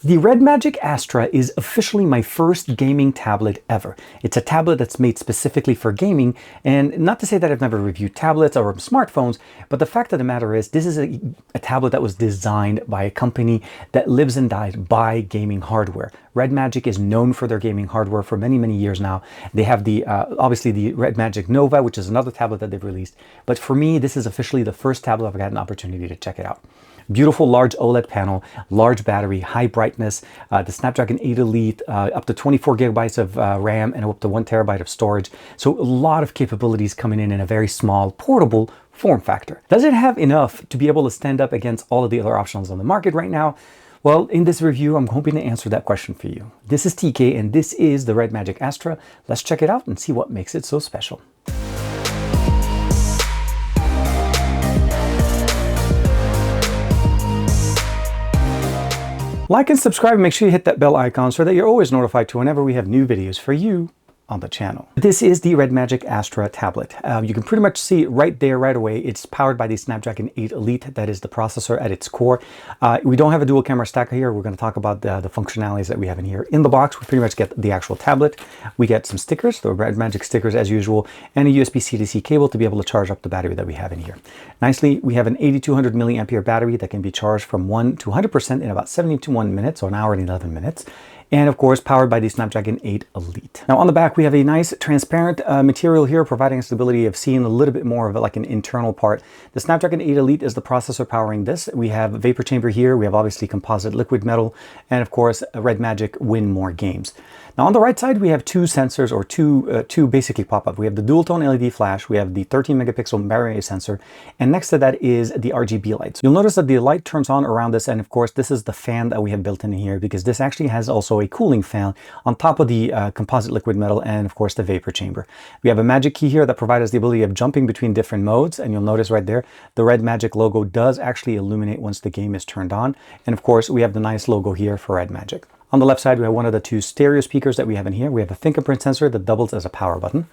The REDMAGIC Astra is officially my first gaming tablet ever. It's a tablet that's made specifically for gaming, and not to say that I've never reviewed tablets or smartphones, but the fact of the matter is this is a tablet that was designed by a company that lives and dies by gaming hardware. REDMAGIC is known for their gaming hardware for many, many years now. They have the obviously the REDMAGIC Nova, which is another tablet that they've released. But for me, this is officially the first tablet I've had an opportunity to check it out. Beautiful large OLED panel, large battery, high brightness, the Snapdragon 8 Elite, up to 24 gigabytes of RAM and up to 1 terabyte of storage. So a lot of capabilities coming in a very small, portable form factor. Does it have enough to be able to stand up against all of the other options on the market right now? Well, in this review, I'm hoping to answer that question for you. This is TK and this is the REDMAGIC Astra. Let's check it out and see what makes it so special. Like and subscribe and make sure you hit that bell icon so that you're always notified to whenever we have new videos for you on the channel. This is the REDMAGIC Astra tablet. You can pretty much see it right there right away. It's powered by the Snapdragon 8 Elite. That is the processor at its core. We don't have a dual camera stack here. We're going to talk about the functionalities that we have in here. In the box, we pretty much get the actual tablet. We get some stickers, the REDMAGIC stickers as usual, and a USB-C to C cable to be able to charge up the battery that we have in here. Nicely, we have an 8200 milliampere battery that can be charged from 1 to 100% in about 71 minutes, or an hour and 11 minutes. And of course, powered by the Snapdragon 8 Elite. Now on the back, we have a nice transparent material here, providing us the ability of seeing a little bit more of like an internal part. The Snapdragon 8 Elite is the processor powering this. We have a vapor chamber here. We have obviously composite liquid metal, and of course, REDMAGIC win more games. Now on the right side, we have two sensors, or two basically pop up. We have the dual tone LED flash, we have the 13 megapixel Barrett sensor, and next to that is the RGB lights. You'll notice that the light turns on around this, and of course this is the fan that we have built in here, because this actually has also a cooling fan on top of the composite liquid metal and of course the vapor chamber. We have a magic key here that provides us the ability of jumping between different modes, and you'll notice right there the REDMAGIC logo does actually illuminate once the game is turned on, and of course we have the nice logo here for REDMAGIC. On the left side, we have one of the two stereo speakers that we have in here. We have a fingerprint sensor that doubles as a power button.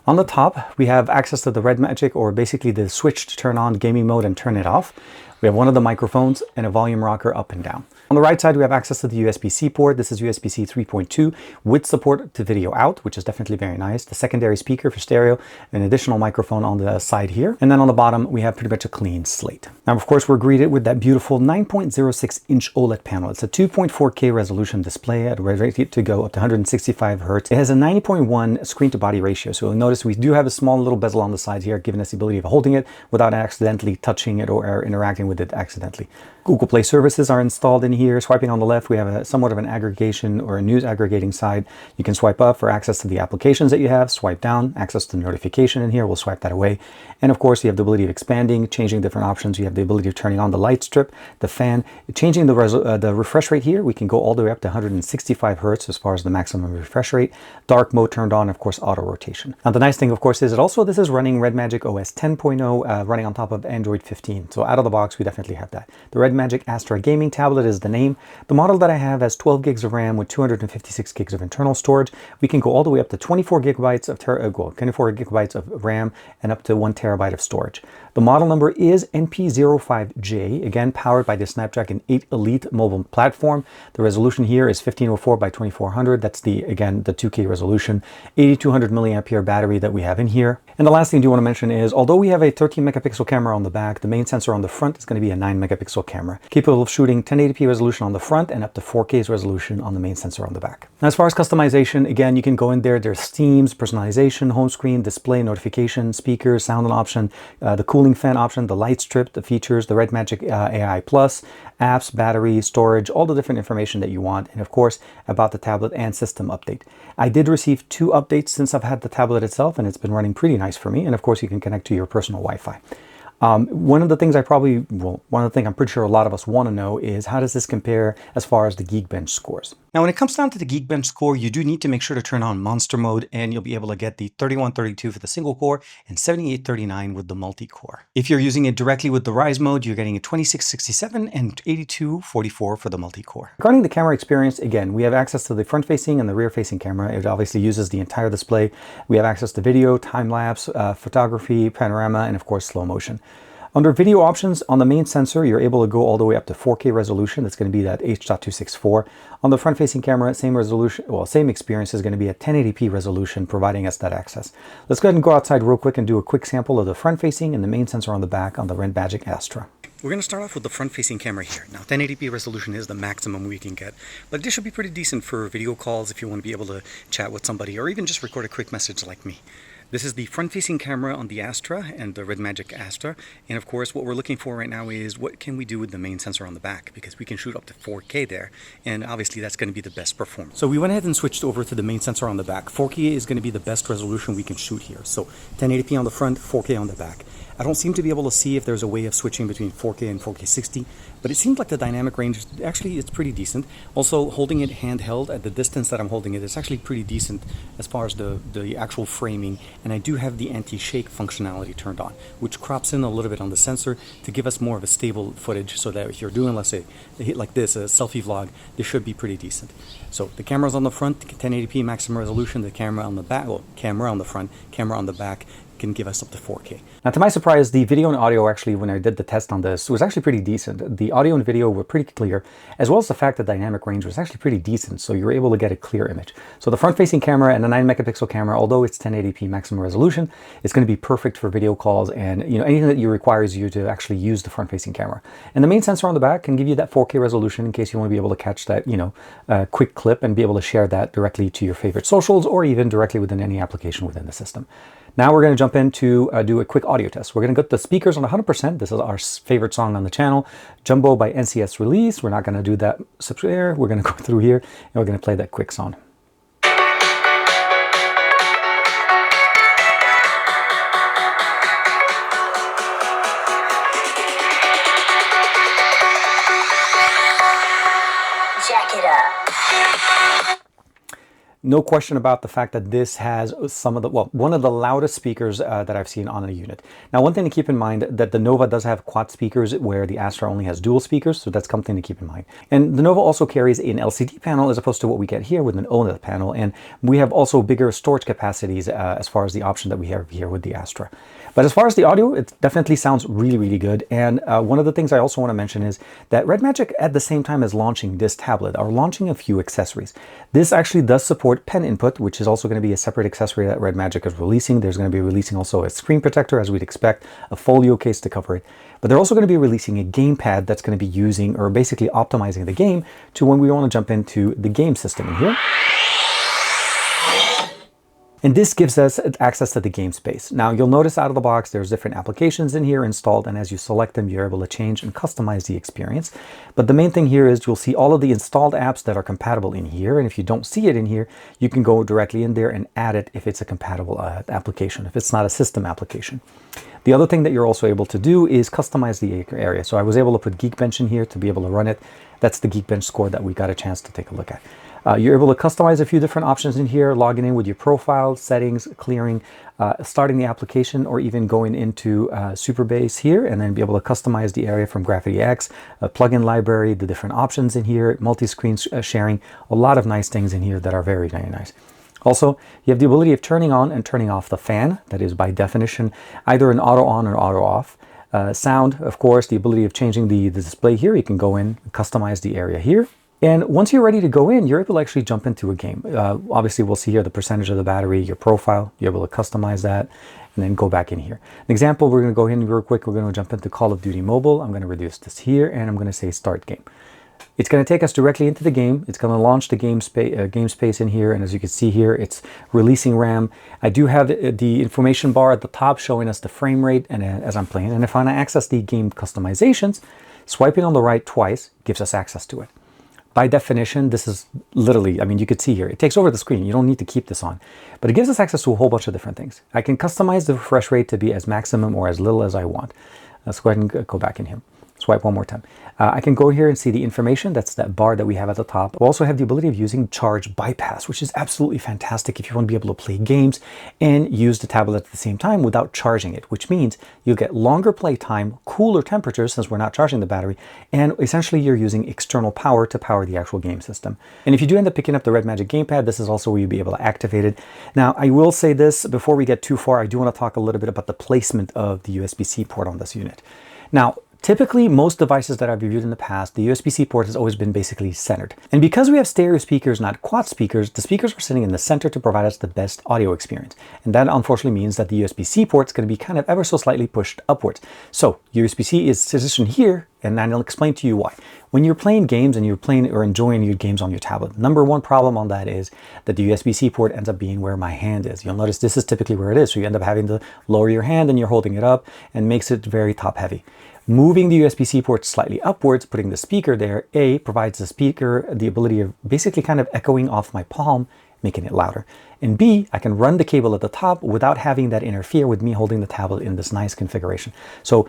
On the top, we have access to the REDMAGIC, or basically the switch to turn on gaming mode and turn it off. We have one of the microphones and a volume rocker up and down. On the right side, we have access to the USB-C port. This is USB-C 3.2 with support to video out, which is definitely very nice. The secondary speaker for stereo, an additional microphone on the side here. And then on the bottom, we have pretty much a clean slate. Now, of course, we're greeted with that beautiful 9.06-inch OLED panel. It's a 2.4K resolution display at ready to go up to 165 Hertz. It has a 90.1 screen-to-body ratio. So you'll notice we do have a small little bezel on the side here, giving us the ability of holding it without accidentally touching it or interacting with it accidentally. Google Play services are installed in here. Swiping on the left, we have a somewhat of an aggregation or a news aggregating side. You can swipe up for access to the applications that you have. Swipe down, access to the notification in here. We'll swipe that away. And of course, you have the ability of expanding, changing different options. You have the ability of turning on the light strip, the fan, changing the refresh rate here. We can go all the way up to 165 Hertz as far as the maximum refresh rate. Dark mode turned on, of course, auto rotation. Now, the nice thing, of course, is that also this is running REDMAGIC OS 10.0, running on top of Android 15. So out of the box, we definitely have that. The REDMAGIC Astra gaming tablet is the name. The model that I have has 12 gigs of RAM with 256 gigs of internal storage. We can go all the way up to 24 gigabytes of RAM and up to 1 terabyte of storage. The model number is NP05J, again powered by the Snapdragon 8 Elite mobile platform. The resolution here is 1504 by 2400. That's the 2K resolution. 8200 milliampere battery that we have in here. And the last thing I do want to mention is, although we have a 13 megapixel camera on the back, the main sensor on the front is going to be a 9 megapixel camera, capable of shooting 1080p resolution on the front and up to 4K resolution on the main sensor on the back. Now, as far as customization, again, you can go in there. There's themes, personalization, home screen, display, notification, speakers, sound option, the cooling fan option, the light strip, the features, the REDMAGIC AI Plus, apps, battery, storage, all the different information that you want, and of course about the tablet and system update. I did receive 2 updates since I've had the tablet itself, and it's been running pretty nice for me. And of course, you can connect to your personal Wi-Fi. One of the things I'm pretty sure a lot of us want to know is, how does this compare as far as the Geekbench scores? Now, when it comes down to the Geekbench score, you do need to make sure to turn on monster mode, and you'll be able to get the 3132 for the single core and 7839 with the multi-core. If you're using it directly with the Rise mode, you're getting a 2667 and 8244 for the multi-core. Regarding the camera experience, again, we have access to the front-facing and the rear-facing camera. It obviously uses the entire display. We have access to video, time-lapse, photography, panorama, and of course, slow motion. Under video options, on the main sensor, you're able to go all the way up to 4K resolution. That's going to be that H.264. On the front-facing camera, same resolution, well, same experience is going to be at 1080p resolution, providing us that access. Let's go ahead and go outside real quick and do a quick sample of the front-facing and the main sensor on the back on the REDMAGIC Astra. We're going to start off with the front-facing camera here. Now, 1080p resolution is the maximum we can get, but this should be pretty decent for video calls if you want to be able to chat with somebody or even just record a quick message like me. This is the front-facing camera on the Astra and the REDMAGIC Astra, and of course what we're looking for right now is what can we do with the main sensor on the back, because we can shoot up to 4K there, and obviously that's going to be the best performance. So we went ahead and switched over to the main sensor on the back. 4K is going to be the best resolution we can shoot here, so 1080p on the front, 4K on the back. I don't seem to be able to see if there's a way of switching between 4K and 4K 60, but it seems like the dynamic range, actually it's pretty decent. Also, holding it handheld at the distance that I'm holding it, it's actually pretty decent as far as the actual framing, and I do have the anti-shake functionality turned on, which crops in a little bit on the sensor to give us more of a stable footage, so that if you're doing, let's say, a hit like this, a selfie vlog, this should be pretty decent. So the camera's on the front, 1080p maximum resolution, the camera on the back, well, camera on the front, camera on the back, can give us up to 4K. Now, to my surprise, the video and audio actually, when I did the test on this, was actually pretty decent. The audio and video were pretty clear, as well as the fact that dynamic range was actually pretty decent, so you were able to get a clear image. So the front-facing camera and the 9-megapixel camera, although it's 1080p maximum resolution, it's going to be perfect for video calls and anything that requires you to actually use the front-facing camera. And the main sensor on the back can give you that 4K resolution in case you want to be able to catch that quick clip and be able to share that directly to your favorite socials or even directly within any application within the system. Now we're going to jump in to do a quick audio test. We're going to get the speakers on 100%. This is our favorite song on the channel, Jumbo by NCS Release. We're not going to do that there. We're going to go through here and we're going to play that quick song. Jack it up. No question about the fact that this has some of the, well, one of the loudest speakers that I've seen on a unit. Now, one thing to keep in mind that the Nova does have quad speakers where the Astra only has dual speakers, so that's something to keep in mind. And the Nova also carries an LCD panel as opposed to what we get here with an OLED panel, and we have also bigger storage capacities as far as the option that we have here with the Astra. But as far as the audio, it definitely sounds really, really good. And one of the things I also want to mention is that REDMAGIC, at the same time as launching this tablet, are launching a few accessories. This actually does support pen input, which is also going to be a separate accessory that REDMAGIC is releasing. There's going to be releasing also a screen protector, as we'd expect, a folio case to cover it. But they're also going to be releasing a gamepad that's going to be using, or basically optimizing the game to when we want to jump into the game system in here. And this gives us access to the game space. Now, you'll notice out of the box, there's different applications in here installed, and as you select them, you're able to change and customize the experience. But the main thing here is you'll see all of the installed apps that are compatible in here. And if you don't see it in here, you can go directly in there and add it if it's a compatible application, if it's not a system application. The other thing that you're also able to do is customize the area. So I was able to put Geekbench in here to be able to run it. That's the Geekbench score that we got a chance to take a look at. You're able to customize a few different options in here, logging in with your profile, settings, clearing, starting the application, or even going into Superbase here and then be able to customize the area from Graphity X, a plugin library, the different options in here, multi-screen sharing, a lot of nice things in here that are very, very nice. Also, you have the ability of turning on and turning off the fan. That is by definition either an auto on or auto off. Sound, of course, the ability of changing the display here. You can go in and customize the area here. And once you're ready to go in, you're able to actually jump into a game. Obviously, we'll see here the percentage of the battery, your profile. You're able to customize that and then go back in here. An example, we're going to go in real quick. We're going to jump into Call of Duty Mobile. I'm going to reduce this here and I'm going to say Start Game. It's going to take us directly into the game. It's going to launch the game space in here. And as you can see here, it's releasing RAM. I do have the information bar at the top showing us the frame rate and as I'm playing. And if I want to access the game customizations, swiping on the right twice gives us access to it. By definition, this is literally, I mean, you could see here, it takes over the screen. You don't need to keep this on, but it gives us access to a whole bunch of different things. I can customize the refresh rate to be as maximum or as little as I want. Let's go ahead and go back in here. Swipe one more time. I can go here and see the information. That's that bar that we have at the top. We also have the ability of using charge bypass, which is absolutely fantastic if you want to be able to play games and use the tablet at the same time without charging it, which means you'll get longer play time, cooler temperatures since we're not charging the battery, and essentially you're using external power to power the actual game system. And if you do end up picking up the REDMAGIC gamepad, this is also where you'll be able to activate it. Now, I will say this before we get too far, I do want to talk a little bit about the placement of the USB-C port on this unit. Now, typically, most devices that I've reviewed in the past, the USB-C port has always been basically centered. And because we have stereo speakers, not quad speakers, the speakers are sitting in the center to provide us the best audio experience. And that unfortunately means that the USB-C port is going to be kind of ever so slightly pushed upwards. So USB-C is positioned here, and then I'll explain to you why. When you're playing games and you're playing or enjoying your games on your tablet, number one problem on that is that the USB-C port ends up being where my hand is. You'll notice this is typically where it is. So you end up having to lower your hand and you're holding it up and makes it very top heavy. Moving the USB-C port slightly upwards, putting the speaker there, A, provides the speaker the ability of basically kind of echoing off my palm, making it louder. And B, I can run the cable at the top without having that interfere with me holding the tablet in this nice configuration. So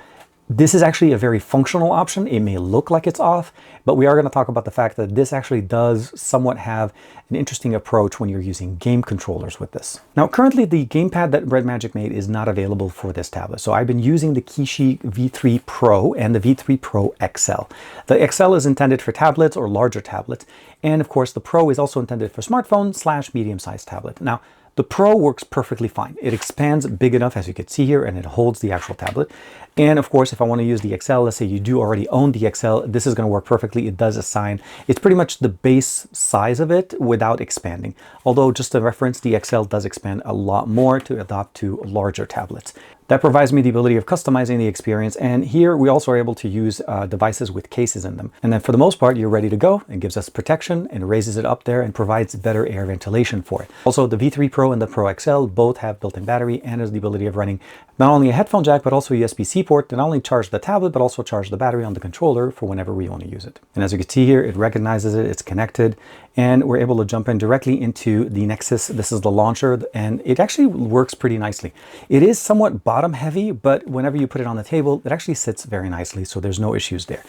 this is actually a very functional option. It may look like it's off, but we are going to talk about the fact that this actually does somewhat have an interesting approach when you're using game controllers with this. Now, currently the gamepad that REDMAGIC made is not available for this tablet. So I've been using the Kishi V3 Pro and the V3 Pro XL. The XL is intended for tablets or larger tablets. And of course, the Pro is also intended for smartphone / medium-sized tablet. Now, the Pro works perfectly fine. It expands big enough, as you can see here, and it holds the actual tablet. And of course, if I want to use the XL, let's say you do already own the XL, this is going to work perfectly. It does assign, it's pretty much the base size of it without expanding. Although, just a reference, the XL does expand a lot more to adapt to larger tablets. That provides me the ability of customizing the experience, and here we also are able to use devices with cases in them. And then for the most part, you're ready to go. It gives us protection and raises it up there and provides better air ventilation for it. Also, the V3 Pro and the Pro XL both have built-in battery and has the ability of running not only a headphone jack, but also a USB-C port to not only charge the tablet, but also charge the battery on the controller for whenever we want to use it. And as you can see here, it recognizes it, it's connected, and we're able to jump in directly into the Nexus. This is the launcher, and it actually works pretty nicely. It is somewhat bottom heavy, but whenever you put it on the table, it actually sits very nicely, so there's no issues there.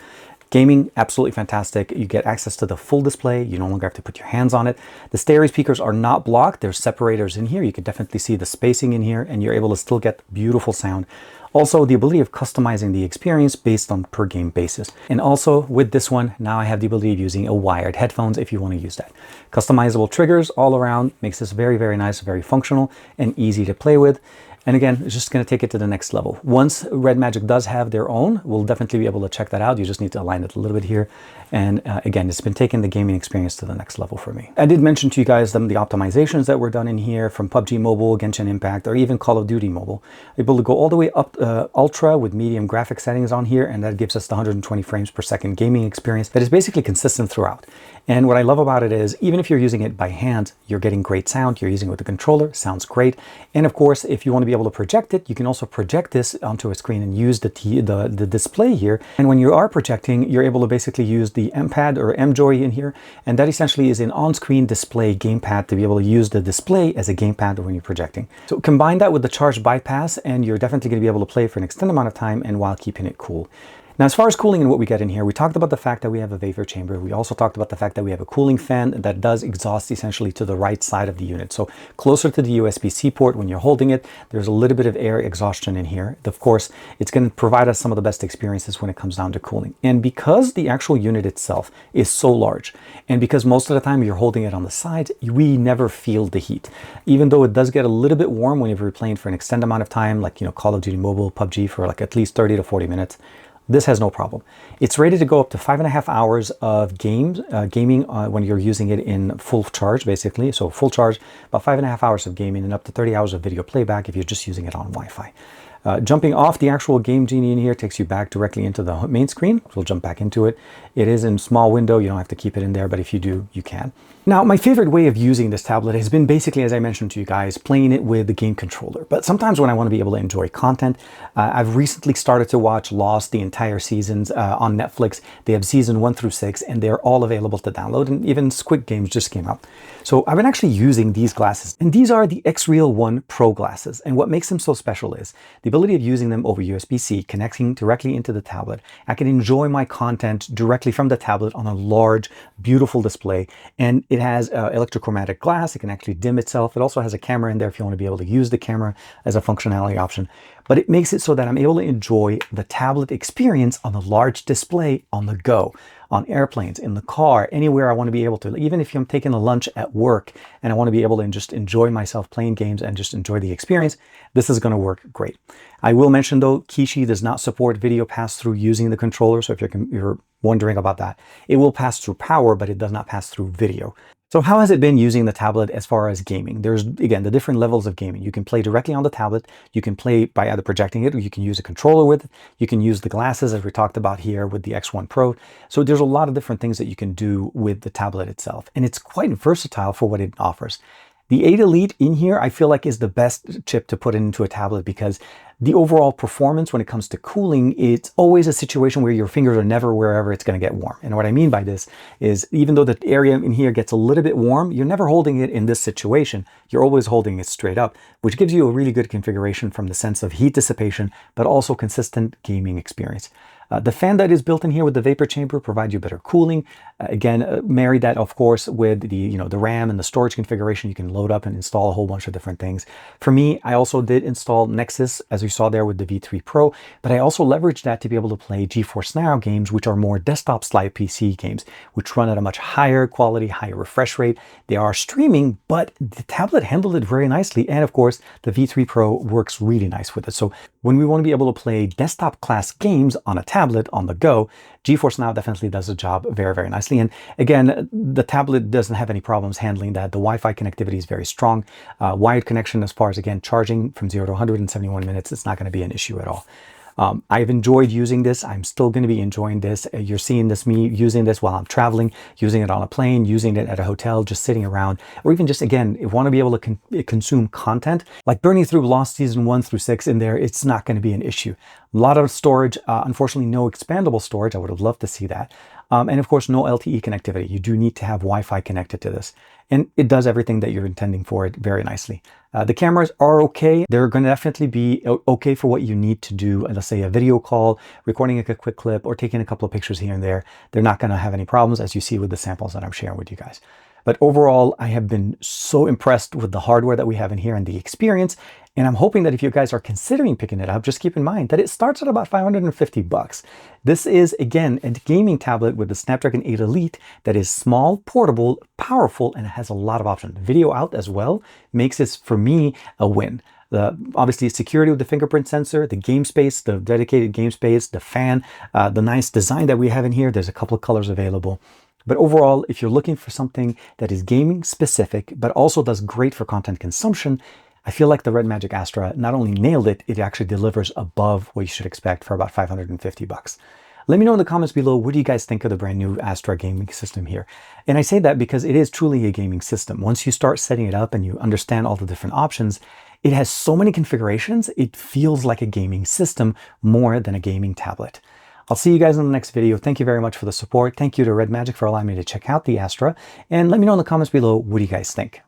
Gaming, absolutely fantastic. You get access to the full display. You no longer have to put your hands on it. The stereo speakers are not blocked. There's separators in here. You can definitely see the spacing in here, and you're able to still get beautiful sound. Also, the ability of customizing the experience based on per game basis. And also with this one, now I have the ability of using a wired headphones if you want to use that. Customizable triggers all around makes this very, very nice, very functional and easy to play with. And again, it's just going to take it to the next level. Once REDMAGIC does have their own, we'll definitely be able to check that out. You just need to align it a little bit here. And again, it's been taking the gaming experience to the next level for me. I did mention to you guys the optimizations that were done in here from PUBG Mobile, Genshin Impact, or even Call of Duty Mobile. Able to go all the way up ultra with medium graphic settings on here, and that gives us the 120 frames per second gaming experience that is basically consistent throughout. And what I love about it is, even if you're using it by hand, you're getting great sound. You're using it with the controller, sounds great. And of course, if you want to be able to project it, you can also project this onto a screen and use the display here. And when you are projecting, you're able to basically use the M-Pad or M-Joy in here. And that essentially is an on-screen display gamepad to be able to use the display as a gamepad when you're projecting. So combine that with the charge bypass, and you're definitely going to be able to play for an extended amount of time and while keeping it cool. Now, as far as cooling and what we get in here, we talked about the fact that we have a vapor chamber. We also talked about the fact that we have a cooling fan that does exhaust essentially to the right side of the unit. So closer to the USB-C port when you're holding it, there's a little bit of air exhaustion in here. Of course, it's going to provide us some of the best experiences when it comes down to cooling. And because the actual unit itself is so large, and because most of the time you're holding it on the sides, we never feel the heat. Even though it does get a little bit warm whenever you're playing for an extended amount of time, like, you know, Call of Duty Mobile, PUBG for like at least 30 to 40 minutes, this has no problem. It's rated to go up to 5.5 hours of gaming when you're using it in full charge, basically. So full charge, about 5.5 hours of gaming and up to 30 hours of video playback if you're just using it on Wi-Fi. Jumping off the actual Game Genie in here takes you back directly into the main screen. We'll jump back into it. It is in small window. You don't have to keep it in there, but if you do, you can. Now, my favorite way of using this tablet has been basically, as I mentioned to you guys, playing it with the game controller. But sometimes when I want to be able to enjoy content, I've recently started to watch Lost, the entire seasons on Netflix. They have season 1 through 6, and they're all available to download. And even Squid Games just came out. So I've been actually using these glasses. And these are the X-Real 1 Pro glasses. And what makes them so special is the ability of using them over USB-C, connecting directly into the tablet, I can enjoy my content directly from the tablet on a large, beautiful display. And it has electrochromatic glass. It can actually dim itself. It also has a camera in there if you want to be able to use the camera as a functionality option. But it makes it so that I'm able to enjoy the tablet experience on a large display on the go, on airplanes, in the car, anywhere I want to be able to. Even if I'm taking a lunch at work and I want to be able to just enjoy myself playing games and just enjoy the experience, this is going to work great. I will mention though, Kishi does not support video pass-through using the controller. So if you're wondering about that, it will pass through power, but it does not pass through video. So how has it been using the tablet as far as gaming? There's, again, the different levels of gaming. You can play directly on the tablet. You can play by either projecting it, or you can use a controller with it. You can use the glasses, as we talked about here with the X1 Pro. So there's a lot of different things that you can do with the tablet itself. And it's quite versatile for what it offers. The 8 Elite in here, I feel like is the best chip to put into a tablet because the overall performance when it comes to cooling, it's always a situation where your fingers are never wherever it's going to get warm. And what I mean by this is even though the area in here gets a little bit warm, you're never holding it in this situation. You're always holding it straight up, which gives you a really good configuration from the sense of heat dissipation, but also consistent gaming experience. The fan that is built in here with the vapor chamber provides you better cooling. Again, marry that, of course, with the the RAM and the storage configuration. You can load up and install a whole bunch of different things. For me, I also did install Nexus, as you saw there with the V3 Pro, but I also leveraged that to be able to play GeForce Now games, which are more desktop-style PC games, which run at a much higher quality, higher refresh rate. They are streaming, but the tablet handled it very nicely. And of course, the V3 Pro works really nice with it. So when we want to be able to play desktop class games on a tablet on the go, GeForce Now definitely does the job very, very nicely. And again, the tablet doesn't have any problems handling that. The Wi-Fi connectivity is very strong. Wired connection as far as, again, charging from 0 to 171 minutes, it's not going to be an issue at all. I've enjoyed using this. I'm still going to be enjoying this. You're seeing this, me using this while I'm traveling, using it on a plane, using it at a hotel, just sitting around, or even just, again, if you want to be able to consume content, like burning through Lost Season 1 through 6 in there, it's not going to be an issue. A lot of storage, unfortunately, no expandable storage. I would have loved to see that. And of course, no LTE connectivity. You do need to have Wi-Fi connected to this. And it does everything that you're intending for it very nicely. The cameras are okay. They're going to definitely be okay for what you need to do. Let's say a video call, recording a quick clip, or taking a couple of pictures here and there. They're not going to have any problems, as you see with the samples that I'm sharing with you guys. But overall, I have been so impressed with the hardware that we have in here and the experience. And I'm hoping that if you guys are considering picking it up, just keep in mind that it starts at about $550. This is, again, a gaming tablet with the Snapdragon 8 Elite that is small, portable, powerful, and it has a lot of options. Video out as well makes this, for me, a win. Obviously, security with the fingerprint sensor, the game space, the dedicated game space, the fan, the nice design that we have in here. There's a couple of colors available. But overall, if you're looking for something that is gaming specific, but also does great for content consumption, I feel like the REDMAGIC Astra not only nailed it, it actually delivers above what you should expect for about $550. Let me know in the comments below, what do you guys think of the brand new Astra gaming system here? And I say that because it is truly a gaming system. Once you start setting it up and you understand all the different options, it has so many configurations, it feels like a gaming system more than a gaming tablet. I'll see you guys in the next video. Thank you very much for the support. Thank you to REDMAGIC for allowing me to check out the Astra. And let me know in the comments below, what do you guys think?